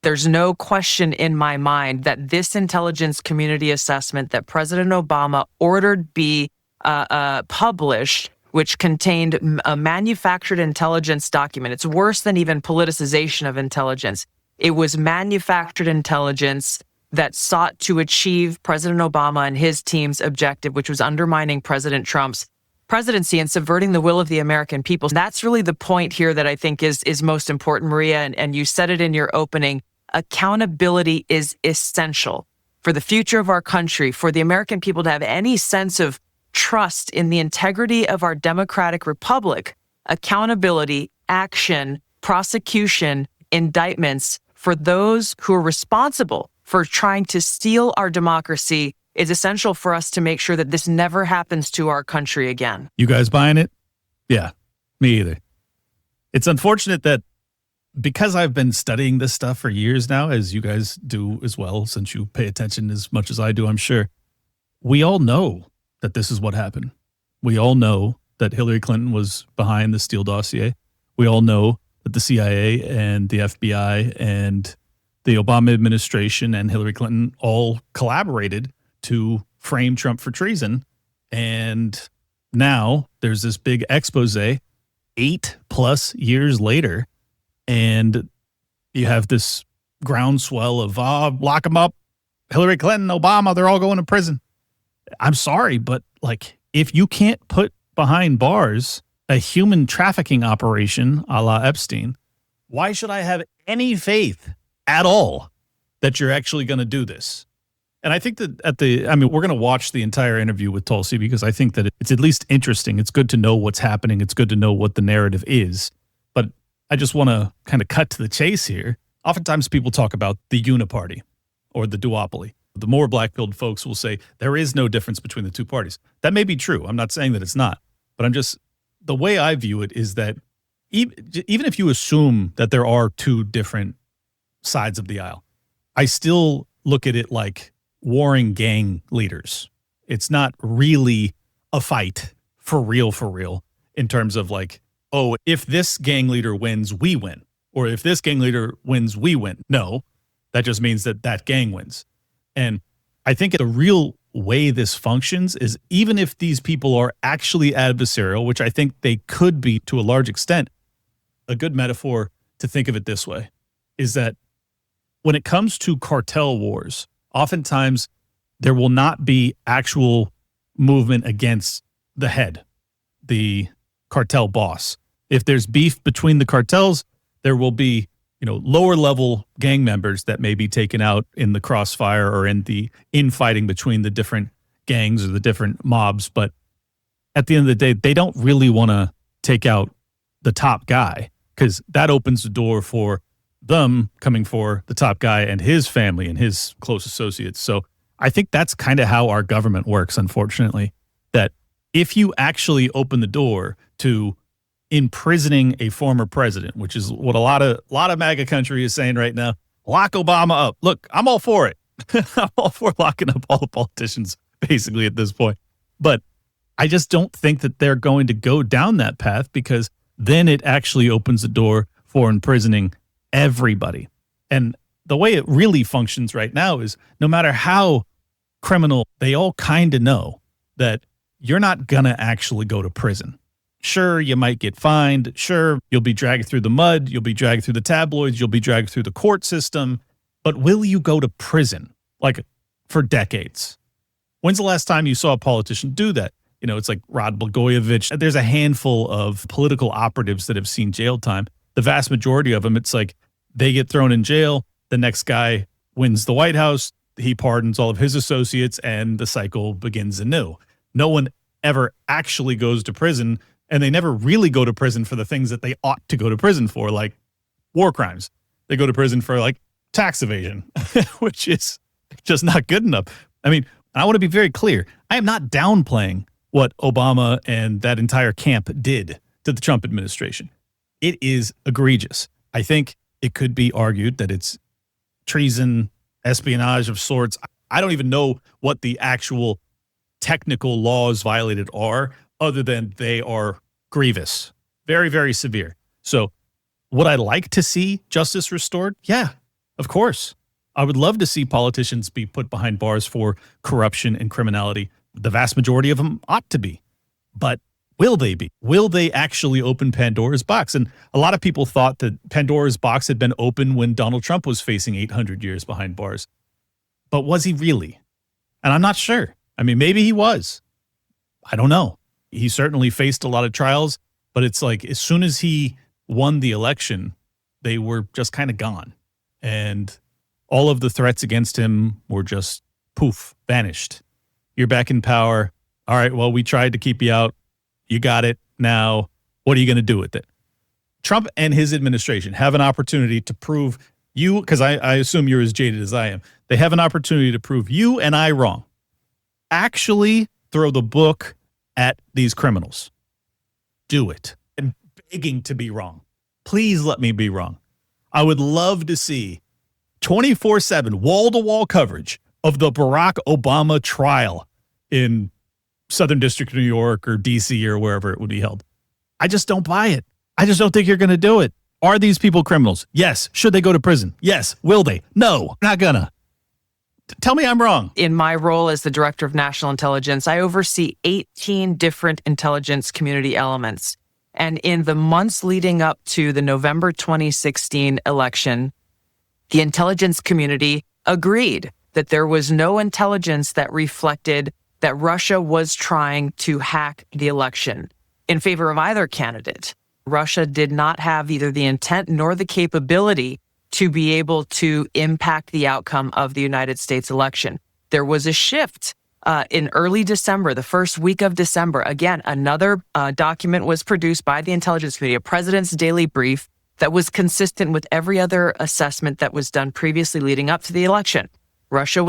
There's no question in my mind that this intelligence community assessment that President Obama ordered be published, which contained a manufactured intelligence document. It's worse than even politicization of intelligence. It was manufactured intelligence that sought to achieve President Obama and his team's objective, which was undermining President Trump's presidency and subverting the will of the American people. That's really the point here that I think is most important, Maria, and you said it in your opening. Accountability is essential for the future of our country, for the American people to have any sense of trust in the integrity of our democratic republic. Accountability, action, prosecution, indictments for those who are responsible for trying to steal our democracy is essential for us to make sure that this never happens to our country again. You guys buying it? Yeah, me either. It's unfortunate that because I've been studying this stuff for years now, as you guys do as well, since you pay attention as much as I do, I'm sure, we all know that this is what happened. We all know that Hillary Clinton was behind the Steele dossier. We all know that the CIA and the FBI and the Obama administration and Hillary Clinton all collaborated to frame Trump for treason. And now there's this big expose 8+ years later, and you have this groundswell of, lock them up. Hillary Clinton, Obama, they're all going to prison. I'm sorry, but like, if you can't put behind bars a human trafficking operation a la Epstein, why should I have any faith at all that you're actually going to do this? And I think that we're going to watch the entire interview with Tulsi because I think that it's at least interesting. It's good to know what's happening. It's good to know what the narrative is. But I just want to kind of cut to the chase here. Oftentimes people talk about the uni-party or the duopoly. The more black-pilled folks will say there is no difference between the two parties. That may be true. I'm not saying that it's not. But the way I view it is that even if you assume that there are two different sides of the aisle, I still look at it like warring gang leaders. It's not really a fight for real in terms of like, oh, if this gang leader wins, we win. Or if this gang leader wins, we win. No, that just means that gang wins. And I think the real way this functions is even if these people are actually adversarial, which I think they could be to a large extent, a good metaphor to think of it this way is that when it comes to cartel wars, oftentimes there will not be actual movement against the head, the cartel boss. If there's beef between the cartels, there will be, lower level gang members that may be taken out in the crossfire or in the infighting between the different gangs or the different mobs. But at the end of the day, they don't really want to take out the top guy because that opens the door for them coming for the top guy and his family and his close associates. So I think that's kind of how our government works, unfortunately, that if you actually open the door to imprisoning a former president, which is what a lot of MAGA country is saying right now, lock Obama up. Look, I'm all for it. I'm all for locking up all the politicians basically at this point. But I just don't think that they're going to go down that path because then it actually opens the door for imprisoning everybody. And the way it really functions right now is no matter how criminal, they all kind of know that you're not going to actually go to prison. Sure, you might get fined. Sure, you'll be dragged through the mud. You'll be dragged through the tabloids. You'll be dragged through the court system. But will you go to prison? Like for decades? When's the last time you saw a politician do that? It's like Rod Blagojevich. There's a handful of political operatives that have seen jail time. The vast majority of them, it's like they get thrown in jail. The next guy wins the White House. He pardons all of his associates and the cycle begins anew. No one ever actually goes to prison. And they never really go to prison for the things that they ought to go to prison for, like war crimes. They go to prison for like tax evasion, which is just not good enough. I mean, I want to be very clear. I am not downplaying what Obama and that entire camp did to the Trump administration. It is egregious. I think it could be argued that it's treason, espionage of sorts. I don't even know what the actual technical laws violated are, other than they are grievous, very, very severe. So would I like to see justice restored? Yeah, Of course. I would love to see politicians be put behind bars for corruption and criminality. The vast majority of them ought to be. But will they be? Will they actually open Pandora's box? And a lot of people thought that Pandora's box had been open when Donald Trump was facing 800 years behind bars. But was he really? And I'm not sure. I mean, maybe he was. I don't know. He certainly faced a lot of trials, but it's like as soon as he won the election, they were just kind of gone. And all of the threats against him were just poof, vanished. You're back in power. All right, well, we tried to keep you out. You got it. Now, what are you going to do with it? Trump and his administration have an opportunity to prove you, because I assume you're as jaded as I am, they have an opportunity to prove you and I wrong. Actually throw the book at these criminals. Do it. I'm begging to be wrong. Please let me be wrong. I would love to see 24/7 wall-to-wall coverage of the Barack Obama trial in Southern District of New York or DC or wherever it would be held. I just don't buy it. I just don't think you're going to do it. Are these people criminals? Yes. Should they go to prison? Yes. Will they? No, not gonna. Tell me I'm wrong. In my role as the Director of National Intelligence, I oversee 18 different intelligence community elements. And in the months leading up to the November 2016 election, the intelligence community agreed that there was no intelligence that reflected that Russia was trying to hack the election in favor of either candidate. Russia did not have either the intent nor the capability to be able to impact the outcome of the United States election. There was a shift in early December, the first week of December. Again, another document was produced by the intelligence community, a president's daily brief that was consistent with every other assessment that was done previously leading up to the election. Russia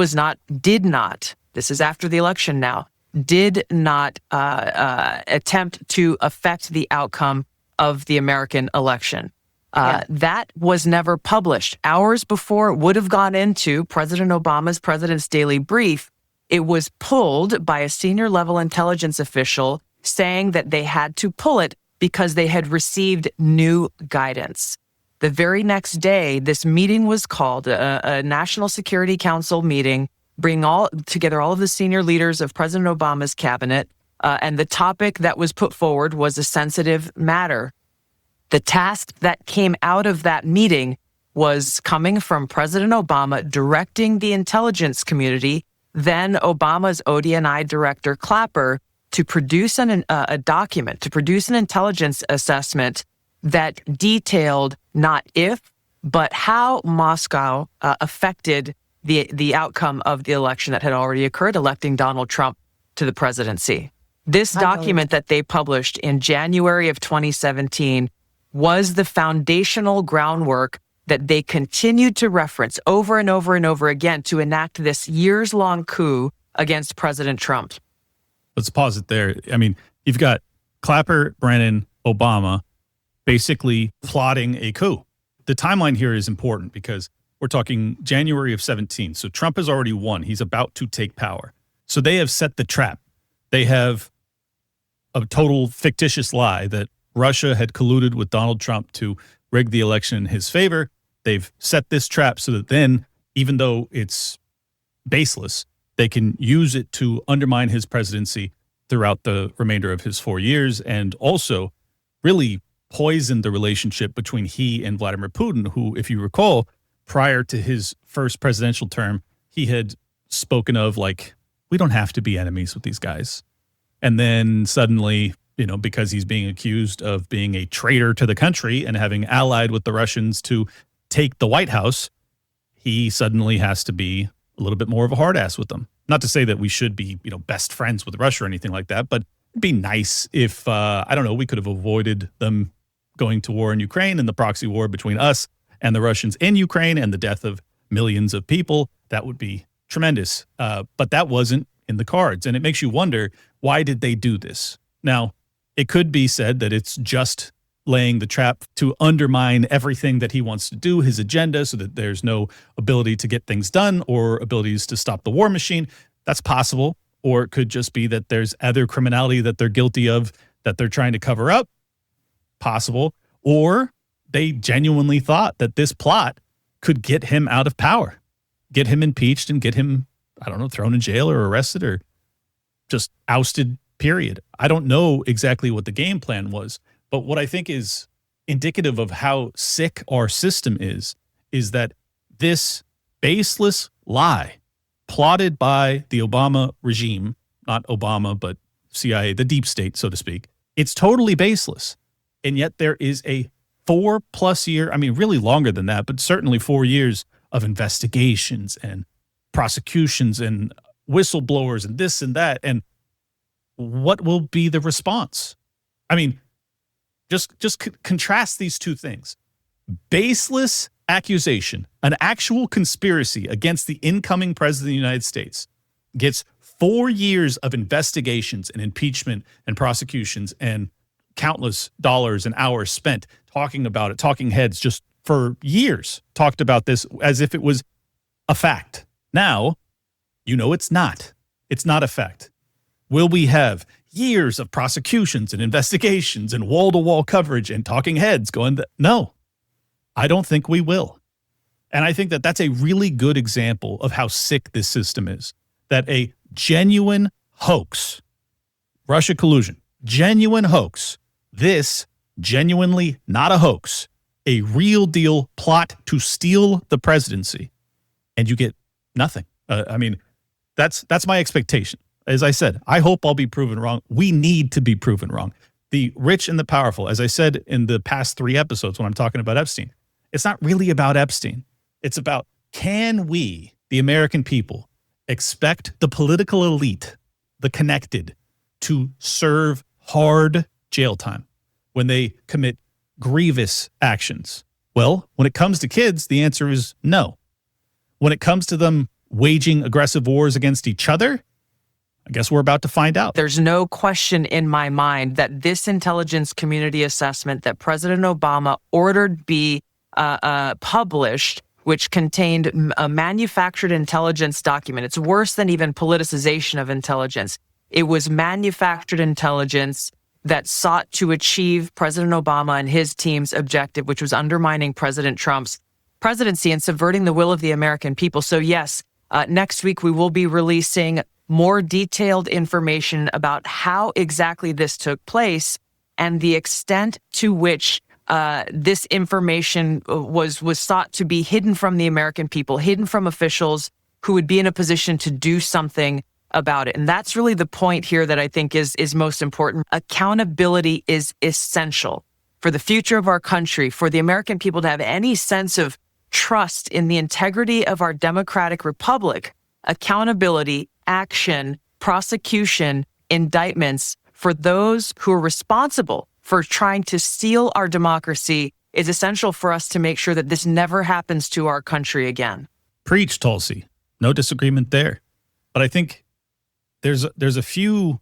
did not, this is after the election now, did not attempt to affect the outcome of the American election. That was never published. Hours before it would have gone into President Obama's President's Daily Brief, it was pulled by a senior level intelligence official saying that they had to pull it because they had received new guidance. The very next day, this meeting was called, a National Security Council meeting, bring together all of the senior leaders of President Obama's cabinet, and the topic that was put forward was a sensitive matter. The task that came out of that meeting was coming from President Obama directing the intelligence community, then Obama's ODNI director Clapper, to produce a document, to produce an intelligence assessment that detailed not if, but how Moscow affected the outcome of the election that had already occurred, electing Donald Trump to the presidency. This document that they published in January of 2017 was the foundational groundwork that they continued to reference over and over and over again to enact this years-long coup against President Trump. Let's pause it there. I mean, you've got Clapper, Brennan, Obama basically plotting a coup. The timeline here is important because we're talking January of 17. So Trump has already won. He's about to take power. So they have set the trap. They have a total fictitious lie that Russia had colluded with Donald Trump to rig the election in his favor. They've set this trap so that then, even though it's baseless, they can use it to undermine his presidency throughout the remainder of his 4 years and also really poison the relationship between he and Vladimir Putin, who, if you recall, prior to his first presidential term, he had spoken of like, we don't have to be enemies with these guys. And then suddenly, because he's being accused of being a traitor to the country and having allied with the Russians to take the White House, he suddenly has to be a little bit more of a hard ass with them. Not to say that we should be, best friends with Russia or anything like that, but it'd be nice if, we could have avoided them going to war in Ukraine and the proxy war between us and the Russians in Ukraine and the death of millions of people. That would be tremendous. But that wasn't in the cards. And it makes you wonder, why did they do this? Now, it could be said that it's just laying the trap to undermine everything that he wants to do, his agenda, so that there's no ability to get things done or abilities to stop the war machine. That's possible. Or it could just be that there's other criminality that they're guilty of that they're trying to cover up. Possible. Or they genuinely thought that this plot could get him out of power, get him impeached and get him, I don't know, thrown in jail or arrested or just ousted, period. I don't know exactly what the game plan was, but what I think is indicative of how sick our system is that this baseless lie plotted by the Obama regime, not Obama, but CIA, the deep state, so to speak, it's totally baseless. And yet there is a 4+ year, I mean, really longer than that, but certainly 4 years of investigations and prosecutions and whistleblowers and this and that. And what will be the response? I mean, just contrast these two things. Baseless accusation, an actual conspiracy against the incoming president of the United States gets 4 years of investigations and impeachment and prosecutions and countless dollars and hours spent talking about it. Talking heads just for years talked about this as if it was a fact. Now, it's not. It's not a fact. Will we have years of prosecutions and investigations and wall-to-wall coverage and talking heads going, no, I don't think we will. And I think that that's a really good example of how sick this system is, that a genuine hoax, Russia collusion, genuine hoax, this genuinely not a hoax, a real deal plot to steal the presidency, and you get nothing. I mean, that's my expectation. As I said, I hope I'll be proven wrong. We need to be proven wrong. The rich and the powerful, as I said in the past 3 episodes when I'm talking about Epstein, it's not really about Epstein. It's about, can we, the American people, expect the political elite, the connected, to serve hard jail time when they commit grievous actions? Well, when it comes to kids, the answer is no. When it comes to them waging aggressive wars against each other, I guess we're about to find out. There's no question in my mind that this intelligence community assessment that President Obama ordered be published, which contained a manufactured intelligence document. It's worse than even politicization of intelligence. It was manufactured intelligence that sought to achieve President Obama and his team's objective, which was undermining President Trump's presidency and subverting the will of the American people. So yes, next week we will be releasing more detailed information about how exactly this took place and the extent to which this information was sought to be hidden from the American people, hidden from officials who would be in a position to do something about it. And that's really the point here that I think is most important. Accountability is essential for the future of our country, for the American people to have any sense of trust in the integrity of our democratic republic. Accountability, action, prosecution, indictments for those who are responsible for trying to steal our democracy is essential for us to make sure that this never happens to our country again. Preach, Tulsi. No disagreement there. But I think there's a few,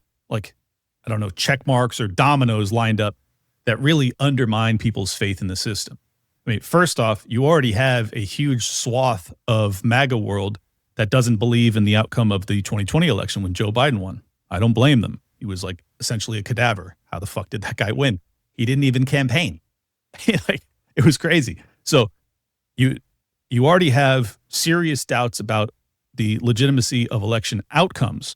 check marks or dominoes lined up that really undermine people's faith in the system. I mean, first off, you already have a huge swath of MAGA world that doesn't believe in the outcome of the 2020 election when Joe Biden won. I don't blame them. He was essentially a cadaver. How the fuck did that guy win? He didn't even campaign. It was crazy. So you already have serious doubts about the legitimacy of election outcomes.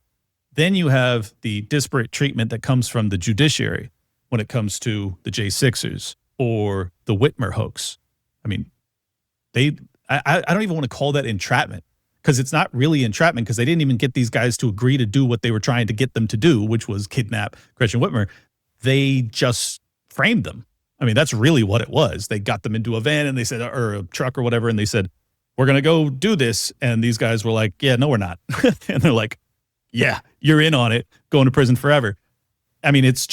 Then you have the disparate treatment that comes from the judiciary when it comes to the J6ers or the Whitmer hoax. I mean, I don't even want to call that entrapment, because it's not really entrapment, because they didn't even get these guys to agree to do what they were trying to get them to do, which was kidnap Gretchen Whitmer. They just framed them. I mean, that's really what it was. They got them into a van and they said, or a truck or whatever, and they said, we're going to go do this. And these guys were like, yeah, no, we're not. And they're like, yeah, you're in on it, going to prison forever. I mean, it's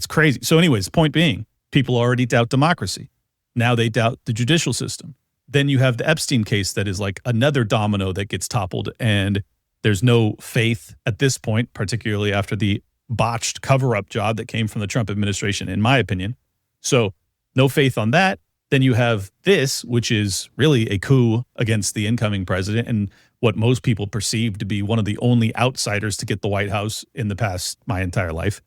crazy. So anyways, point being, people already doubt democracy. Now they doubt the judicial system. Then you have the Epstein case that is like another domino that gets toppled, and there's no faith at this point, particularly after the botched cover-up job that came from the Trump administration, in my opinion. So no faith on that. Then you have this, which is really a coup against the incoming president and what most people perceive to be one of the only outsiders to get the White House in the past my entire life.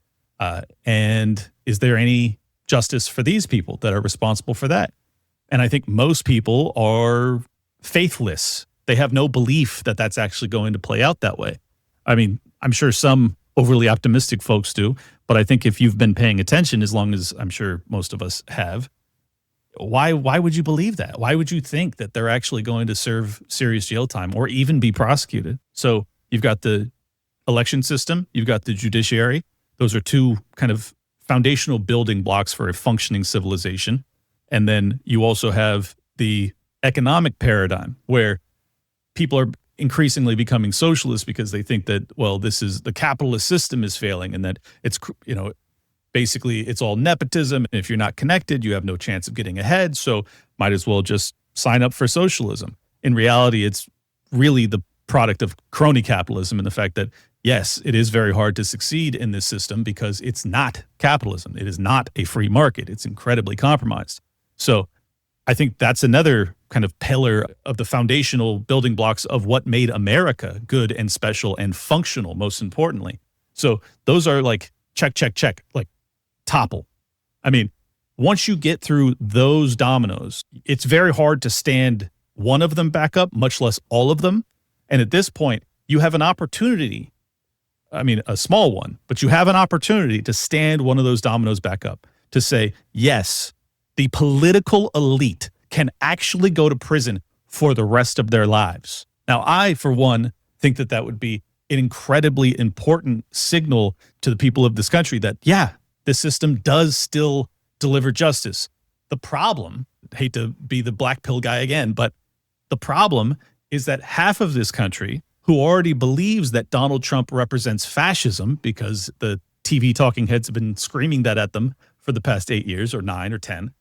And is there any justice for these people that are responsible for that? And I think most people are faithless. They have no belief that that's actually going to play out that way. I mean, I'm sure some overly optimistic folks do, but I think if you've been paying attention, as long as I'm sure most of us have, why would you believe that? Why would you think that they're actually going to serve serious jail time or even be prosecuted? So you've got the election system, you've got the judiciary. Those are two kind of foundational building blocks for a functioning civilization. And then you also have the economic paradigm where people are increasingly becoming socialists because they think that, well, this is the capitalist system is failing and that it's, basically it's all nepotism. And if you're not connected, you have no chance of getting ahead. So might as well just sign up for socialism. In reality, it's really the product of crony capitalism and the fact that, yes, it is very hard to succeed in this system because it's not capitalism. It is not a free market. It's incredibly compromised. So I think that's another kind of pillar of the foundational building blocks of what made America good and special and functional, most importantly. So those are like check, like topple. I mean, once you get through those dominoes, it's very hard to stand one of them back up, much less all of them. And at this point, you have an opportunity. I mean, a small one, but you have an opportunity to stand one of those dominoes back up, to say, yes, the political elite can actually go to prison for the rest of their lives. Now, I, for one, think that that would be an incredibly important signal to the people of this country that, yeah, the system does still deliver justice. The problem, hate to be the black pill guy again, but the problem is that half of this country who already believes that Donald Trump represents fascism because the TV talking heads have been screaming that at them for the past 8 years or 9 or 10,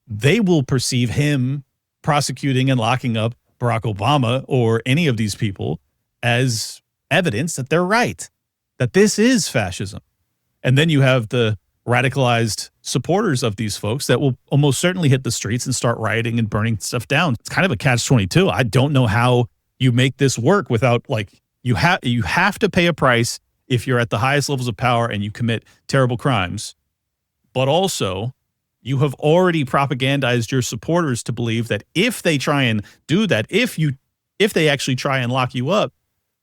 they will perceive him prosecuting and locking up Barack Obama or any of these people as evidence that they're right, that this is fascism. And then you have the radicalized supporters of these folks that will almost certainly hit the streets and start rioting and burning stuff down. It's kind of a catch-22. I don't know how you make this work without, like, you have to pay a price if you're at the highest levels of power and you commit terrible crimes. But also, you have already propagandized your supporters to believe that if they try and do that, if they actually try and lock you up,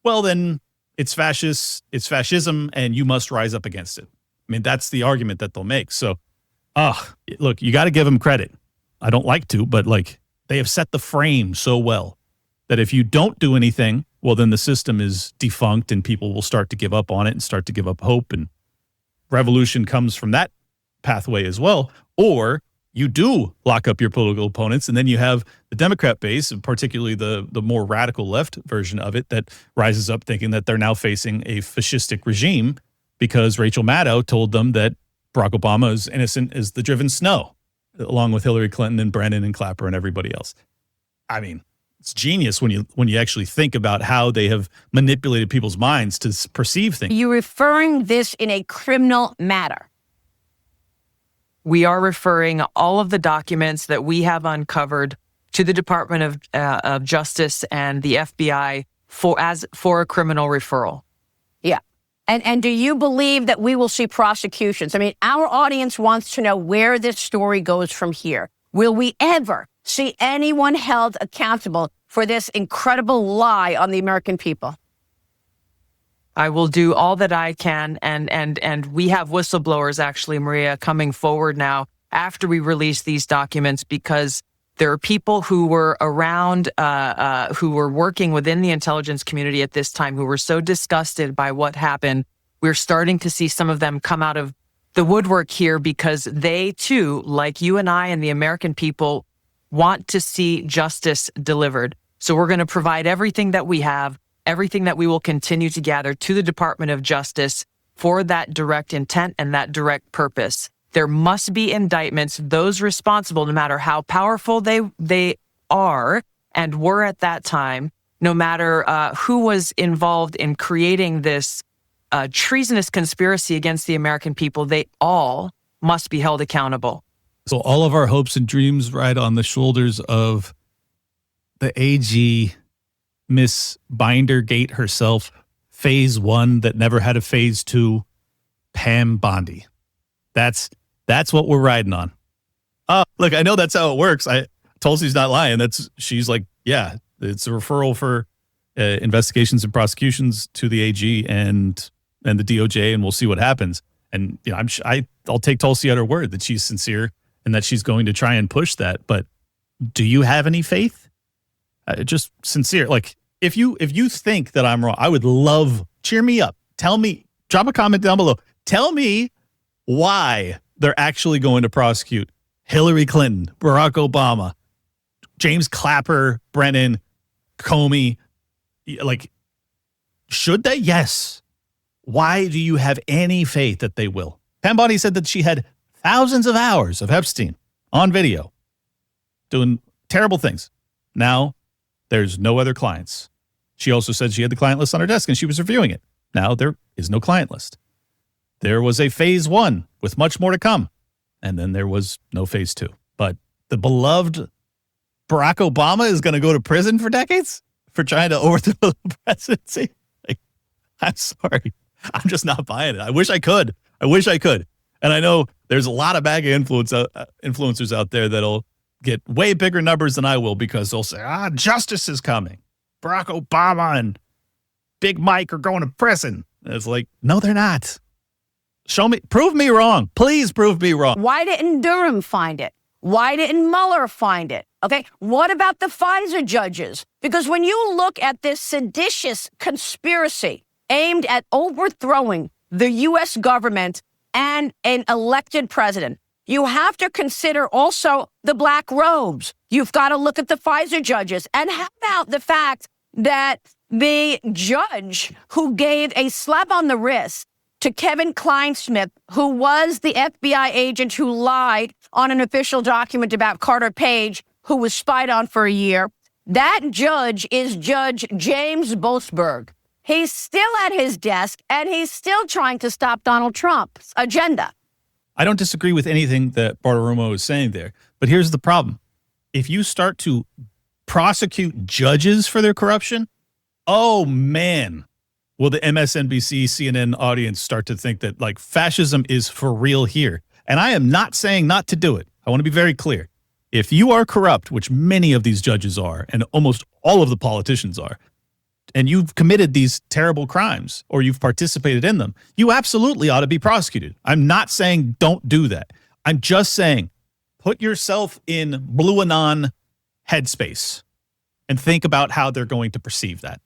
well, then it's fascist, it's fascism, and you must rise up against it. I mean, that's the argument that they'll make. So, look, you got to give them credit. I don't like to, but like, they have set the frame so well that if you don't do anything, well, then the system is defunct and people will start to give up on it and start to give up hope, and revolution comes from that pathway as well. Or you do lock up your political opponents, and then you have the Democrat base, and particularly the more radical left version of it, that rises up thinking that they're now facing a fascistic regime because Rachel Maddow told them that Barack Obama is innocent as the driven snow, along with Hillary Clinton and Brennan and Clapper and everybody else. I mean, it's genius when you actually think about how they have manipulated people's minds to perceive things. You're referring this in a criminal matter. We are referring all of the documents that we have uncovered to the Department of Justice and the FBI for a criminal referral. Yeah. And do you believe that we will see prosecutions? I mean, our audience wants to know where this story goes from here. Will we ever see anyone held accountable for this incredible lie on the American people? I will do all that I can, and we have whistleblowers, actually, Maria, coming forward now after we release these documents, because there are people who were around, who were working within the intelligence community at this time, who were so disgusted by what happened. We're starting to see some of them come out of the woodwork here because they too, like you and I and the American people, want to see justice delivered. So we're going to provide everything that we have, everything that we will continue to gather to the Department of Justice for that direct intent and that direct purpose. There must be indictments, those responsible, no matter how powerful they are and were at that time, no matter who was involved in creating this treasonous conspiracy against the American people, they all must be held accountable. So all of our hopes and dreams ride on the shoulders of the AG, Miss Bindergate herself, phase 1 that never had a phase 2, Pam Bondi. That's what we're riding on. Look, I know that's how it works. Tulsi's not lying. She's like, yeah, it's a referral for investigations and prosecutions to the AG and the DOJ, and we'll see what happens. And you know, I'll take Tulsi at her word that she's sincere and that she's going to try and push that. But do you have any faith? Just sincere. Like if you think that I'm wrong, I would love, cheer me up. Tell me, drop a comment down below. Tell me why they're actually going to prosecute Hillary Clinton, Barack Obama, James Clapper, Brennan, Comey. Like, should they? Yes. Why do you have any faith that they will? Pam Bondi said that she had thousands of hours of Epstein on video doing terrible things. Now, there's no other clients. She also said she had the client list on her desk and she was reviewing it. Now, there is no client list. There was a phase 1 with much more to come. And then there was no phase 2. But the beloved Barack Obama is going to go to prison for decades for trying to overthrow the presidency. Like, I'm sorry. I'm just not buying it. I wish I could. And I know there's a lot of MAGA influencers out there that'll get way bigger numbers than I will because they'll say, justice is coming. Barack Obama and Big Mike are going to prison. And it's like, no, they're not. Show me, prove me wrong. Please prove me wrong. Why didn't Durham find it? Why didn't Mueller find it? Okay, what about the FISA judges? Because when you look at this seditious conspiracy aimed at overthrowing the U.S. government and an elected president, you have to consider also the black robes. You've got to look at the FISA judges. And how about the fact that the judge who gave a slap on the wrist to Kevin Kleinsmith, who was the FBI agent who lied on an official document about Carter Page, who was spied on for a year, that judge is Judge James Boasberg. He's still at his desk, and he's still trying to stop Donald Trump's agenda. I don't disagree with anything that Bartiromo is saying there, but here's the problem. If you start to prosecute judges for their corruption, oh man, will the MSNBC, CNN audience start to think that like fascism is for real here. And I am not saying not to do it. I want to be very clear. If you are corrupt, which many of these judges are, and almost all of the politicians are, and you've committed these terrible crimes or you've participated in them, you absolutely ought to be prosecuted. I'm not saying don't do that. I'm just saying put yourself in Blue Anon headspace and think about how they're going to perceive that.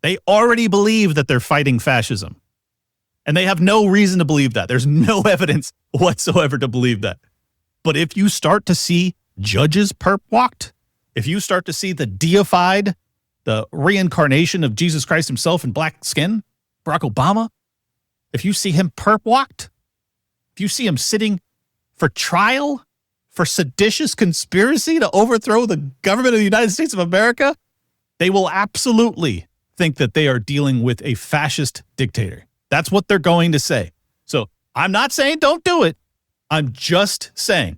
They already believe that they're fighting fascism, and they have no reason to believe that. There's no evidence whatsoever to believe that. But if you start to see judges perp walked, if you start to see the deified, the reincarnation of Jesus Christ himself in black skin, Barack Obama, if you see him perp walked, if you see him sitting for trial for seditious conspiracy to overthrow the government of the United States of America, they will absolutely think that they are dealing with a fascist dictator. That's what they're going to say. So I'm not saying don't do it. I'm just saying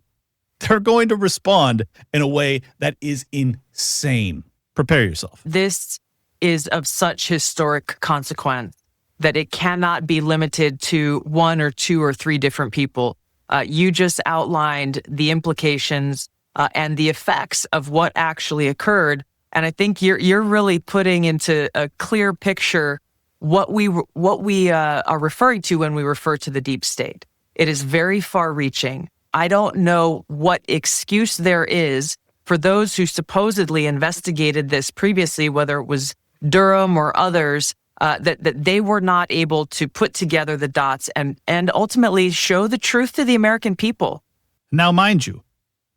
they're going to respond in a way that is insane. Prepare yourself. This is of such historic consequence that it cannot be limited to one or two or three different people. You just outlined the implications and the effects of what actually occurred. And I think you're really putting into a clear picture what we are referring to when we refer to the deep state. It is very far-reaching. I don't know what excuse there is for those who supposedly investigated this previously, whether it was Durham or others, that they were not able to put together the dots and ultimately show the truth to the American people. Now, mind you,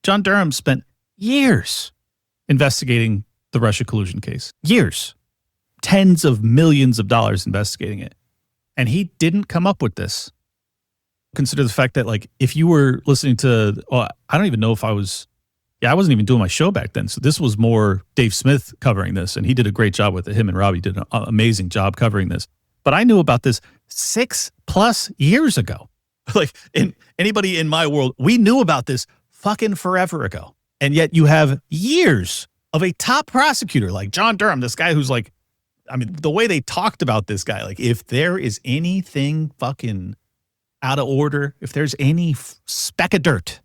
John Durham spent years investigating the Russia collusion case. Years. Tens of millions of dollars investigating it. And he didn't come up with this. Consider the fact that, like, if you were listening to, I don't even know if I wasn't even doing my show back then. So this was more Dave Smith covering this, and he did a great job with it. Him and Robbie did an amazing job covering this. But I knew about this 6+ years ago. Like, anybody in my world, we knew about this fucking forever ago. And yet you have years of a top prosecutor like John Durham, this guy who's like, I mean, the way they talked about this guy, like, if there is anything fucking out of order, if there's any speck of dirt,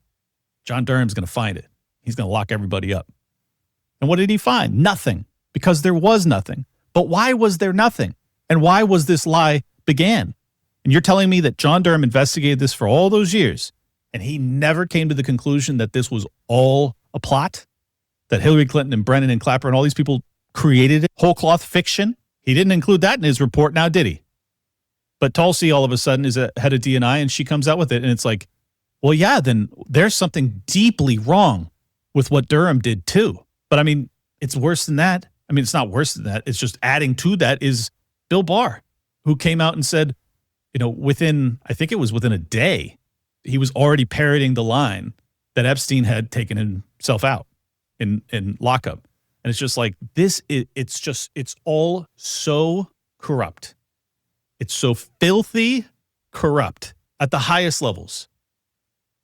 John Durham's going to find it. He's going to lock everybody up. And what did he find? Nothing, because there was nothing. But why was there nothing? And why was this lie began? And you're telling me that John Durham investigated this for all those years, and he never came to the conclusion that this was all a plot? That Hillary Clinton and Brennan and Clapper and all these people created it? Whole cloth fiction? He didn't include that in his report now, did he? But Tulsi all of a sudden is a head of DNI, and she comes out with it, and it's like, well, yeah, then there's something deeply wrong with what Durham did too. But I mean, it's worse than that. I mean, it's not worse than that. It's just adding to that is Bill Barr, who came out and said, I think it was within a day, he was already parroting the line that Epstein had taken himself out in lockup. And it's just like, it's all so corrupt. It's so filthy corrupt at the highest levels.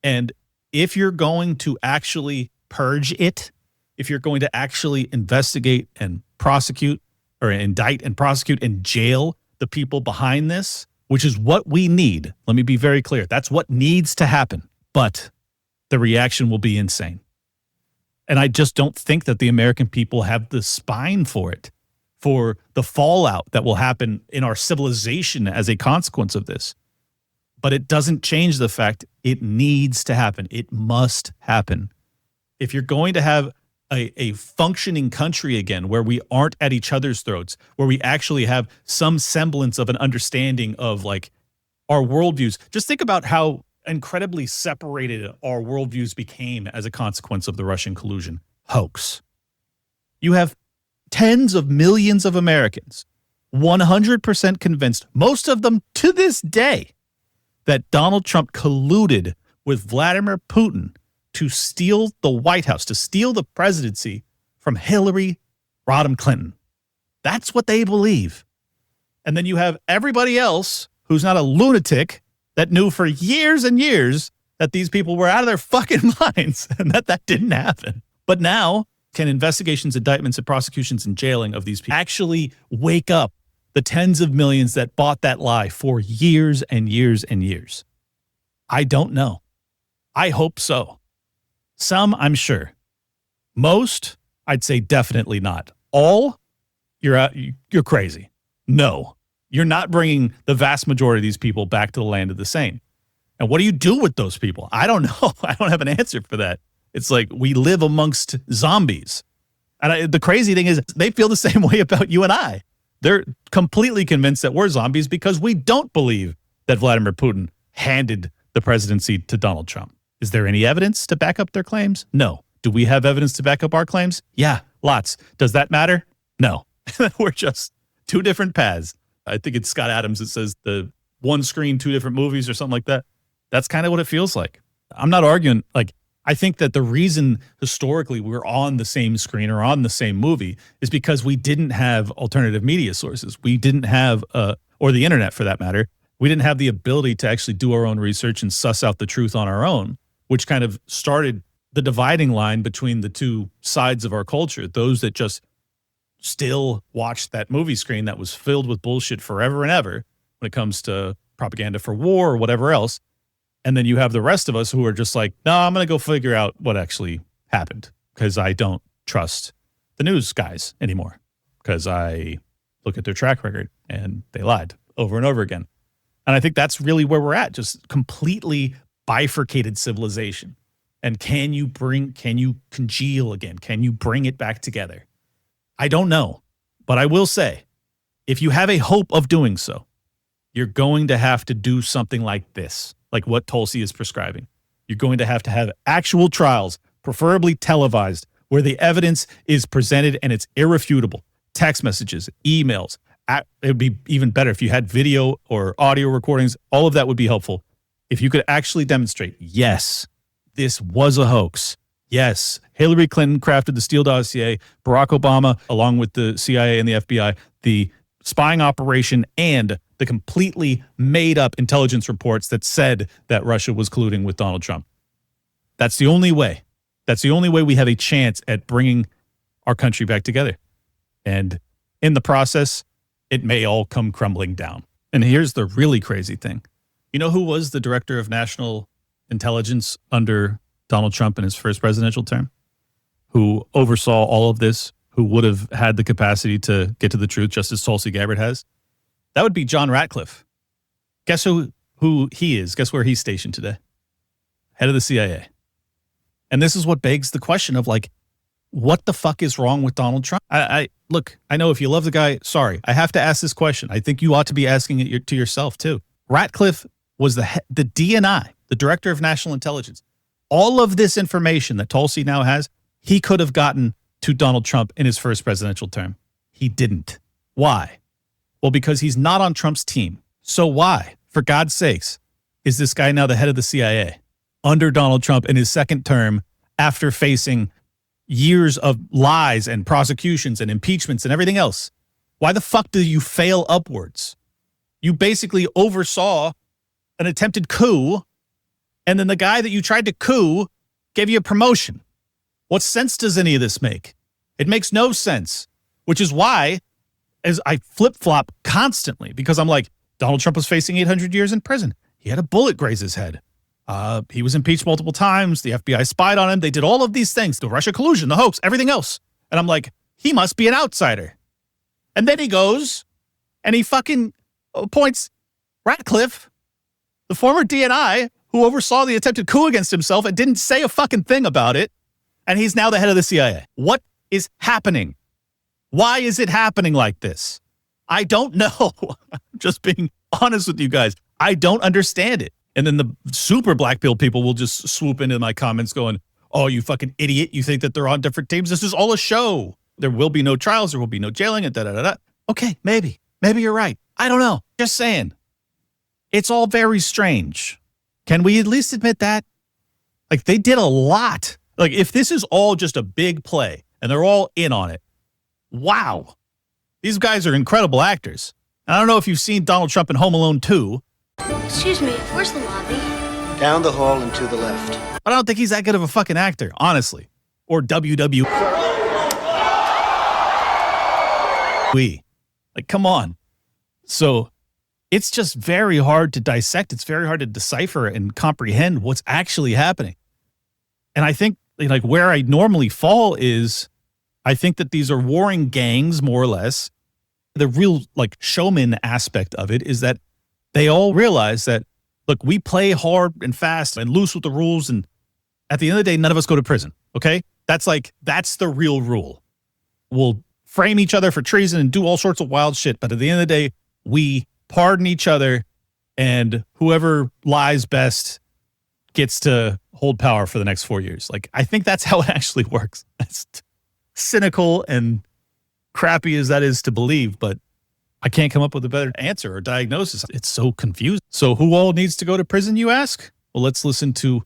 And if you're going to actually purge it, if you're going to actually investigate and prosecute or indict and prosecute and jail the people behind this, which is what we need. Let me be very clear. That's what needs to happen. But the reaction will be insane. And I just don't think that the American people have the spine for it, for the fallout that will happen in our civilization as a consequence of this. But it doesn't change the fact it needs to happen. It must happen. If you're going to have a functioning country again, where we aren't at each other's throats, where we actually have some semblance of an understanding of like our worldviews, just think about how incredibly separated our worldviews became as a consequence of the Russian collusion hoax. You have tens of millions of Americans, 100% convinced, most of them to this day, that Donald Trump colluded with Vladimir Putin to steal the White House, to steal the presidency from Hillary Rodham Clinton. That's what they believe. And then you have everybody else who's not a lunatic that knew for years and years that these people were out of their fucking minds and that didn't happen. But now, can investigations, indictments, and prosecutions and jailing of these people actually wake up the tens of millions that bought that lie for years and years and years? I don't know. I hope so. Some, I'm sure. Most, I'd say definitely not. All, you're crazy. No, you're not bringing the vast majority of these people back to the land of the sane. And what do you do with those people? I don't know. I don't have an answer for that. It's like we live amongst zombies. And the crazy thing is they feel the same way about you and I. They're completely convinced that we're zombies because we don't believe that Vladimir Putin handed the presidency to Donald Trump. Is there any evidence to back up their claims? No. Do we have evidence to back up our claims? Yeah, lots. Does that matter? No. We're just two different paths. I think it's Scott Adams that says the one screen, two different movies or something like that. That's kind of what it feels like. I'm not arguing. Like, I think that the reason historically we're on the same screen or on the same movie is because we didn't have alternative media sources. We didn't have, or the internet for that matter, we didn't have the ability to actually do our own research and suss out the truth on our own, which kind of started the dividing line between the two sides of our culture. Those that just still watched that movie screen that was filled with bullshit forever and ever when it comes to propaganda for war or whatever else. And then you have the rest of us who are just like, no, I'm going to go figure out what actually happened because I don't trust the news guys anymore because I look at their track record and they lied over and over again. And I think that's really where we're at, just completely bifurcated civilization. And can you congeal again? Can you bring it back together? I don't know, but I will say, if you have a hope of doing so, you're going to have to do something like this, like what Tulsi is prescribing. You're going to have actual trials, preferably televised, where the evidence is presented and it's irrefutable. Text messages, emails. It would be even better if you had video or audio recordings. All of that would be helpful. If you could actually demonstrate, yes, this was a hoax. Yes, Hillary Clinton crafted the Steele dossier, Barack Obama, along with the CIA and the FBI, the spying operation and the completely made up intelligence reports that said that Russia was colluding with Donald Trump. That's the only way. That's the only way we have a chance at bringing our country back together. And in the process, it may all come crumbling down. And here's the really crazy thing. You know who was the director of national intelligence under Donald Trump in his first presidential term? who oversaw all of this, who would have had the capacity to get to the truth, just as Tulsi Gabbard has, that would be John Ratcliffe. Guess who he is? Guess where he's stationed today? Head of the CIA. And this is what begs the question of, like, what the fuck is wrong with Donald Trump? Look, I know if you love the guy, sorry, I have to ask this question. I think you ought to be asking it to yourself too. Ratcliffe was the DNI, the Director of National Intelligence. All of this information that Tulsi now has, he could have gotten to Donald Trump in his first presidential term. He didn't. Why? Well, because he's not on Trump's team. So why, for God's sakes, is this guy now the head of the CIA under Donald Trump in his second term after facing years of lies and prosecutions and impeachments and everything else? Why the fuck do you fail upwards? You basically oversaw an attempted coup, and then the guy that you tried to coup gave you a promotion. What sense does any of this make? It makes no sense, which is why, as I flip-flop constantly, because I'm like, Donald Trump was facing 800 years in prison. He had a bullet graze his head. He was impeached multiple times. The FBI spied on him. They did all of these things, the Russia collusion, the hoax, everything else. And I'm like, he must be an outsider. And then he goes and he fucking appoints Ratcliffe, the former DNI, who oversaw the attempted coup against himself and didn't say a fucking thing about it. And he's now the head of the CIA. What is happening? Why is it happening like this? I don't know. I'm just being honest with you guys. I don't understand it. And then the super black pill people will just swoop into my comments going, oh, you fucking idiot. You think that they're on different teams? This is all a show. There will be no trials. There will be no jailing and da-da-da-da. Okay, maybe. Maybe you're right. I don't know. Just saying. It's all very strange. Can we at least admit that? Like, they did a lot. Like, if this is all just a big play and they're all in on it, wow. These guys are incredible actors. And I don't know if you've seen Donald Trump in Home Alone 2. Excuse me, where's the lobby? Down the hall and to the left. But I don't think he's that good of a fucking actor, honestly. Or WWE. Like, come on. So it's just very hard to dissect. It's very hard to decipher and comprehend what's actually happening. And I think, like, where I normally fall is, I think that these are warring gangs, more or less. The real, like, showman aspect of it is that they all realize that, look, we play hard and fast and loose with the rules, and at the end of the day, none of us go to prison, okay? That's the real rule. We'll frame each other for treason and do all sorts of wild shit, but at the end of the day, we pardon each other, and whoever lies best gets to hold power for the next 4 years. Like, I think that's how it actually works. It's cynical and crappy as that is to believe, but I can't come up with a better answer or diagnosis. It's so confusing. So who all needs to go to prison, you ask? Well, let's listen to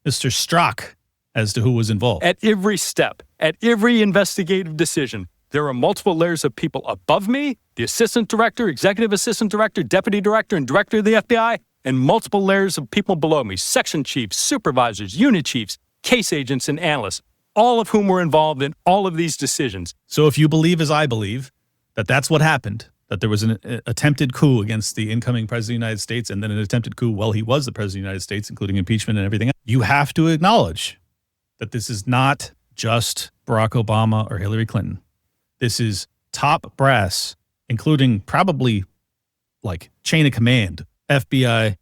Mr. Strzok as to who was involved. At every step, at every investigative decision, there are multiple layers of people above me, the assistant director, executive assistant director, deputy director, and director of the FBI, and multiple layers of people below me, section chiefs, supervisors, unit chiefs, case agents, and analysts, all of whom were involved in all of these decisions. So if you believe, as I believe, that that's what happened, that there was an attempted coup against the incoming president of the United States, and then an attempted coup while he was the president of the United States, including impeachment and everything else, you have to acknowledge that this is not just Barack Obama or Hillary Clinton. This is top brass, including probably like chain of command, FBI,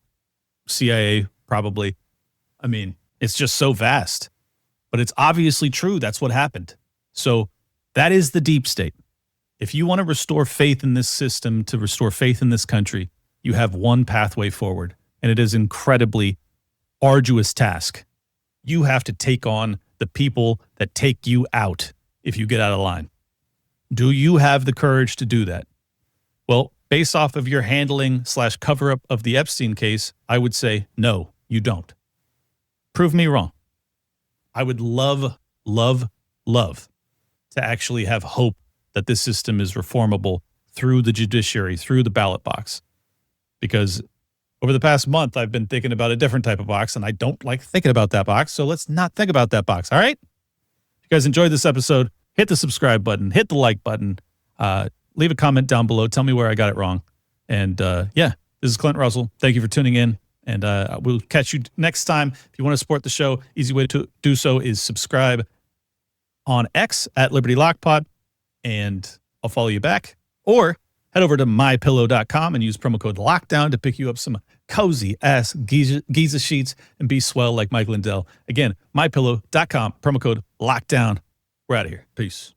CIA, probably. I mean, it's just so vast. But it's obviously true. That's what happened. So that is the deep state. If you want to restore faith in this system, to restore faith in this country, you have one pathway forward, and it is an incredibly arduous task. You have to take on the people that take you out if you get out of line. Do you have the courage to do that? Well, based off of your handling / cover-up of the Epstein case, I would say, no, you don't. Prove me wrong. I would love to actually have hope that this system is reformable through the judiciary, through the ballot box. Because over the past month, I've been thinking about a different type of box, and I don't like thinking about that box, so let's not think about that box, all right? If you guys enjoyed this episode, hit the subscribe button, hit the like button, leave a comment down below, tell me where I got it wrong. And yeah, this is Clint Russell. Thank you for tuning in, and we'll catch you next time. If you want to support the show, easy way to do so is subscribe. on X at Liberty Lockpod, and I'll follow you back. Or head over to mypillow.com and use promo code LOCKDOWN to pick you up some cozy-ass Giza sheets and be swell like Mike Lindell. Again, mypillow.com, promo code LOCKDOWN. We're out of here. Peace.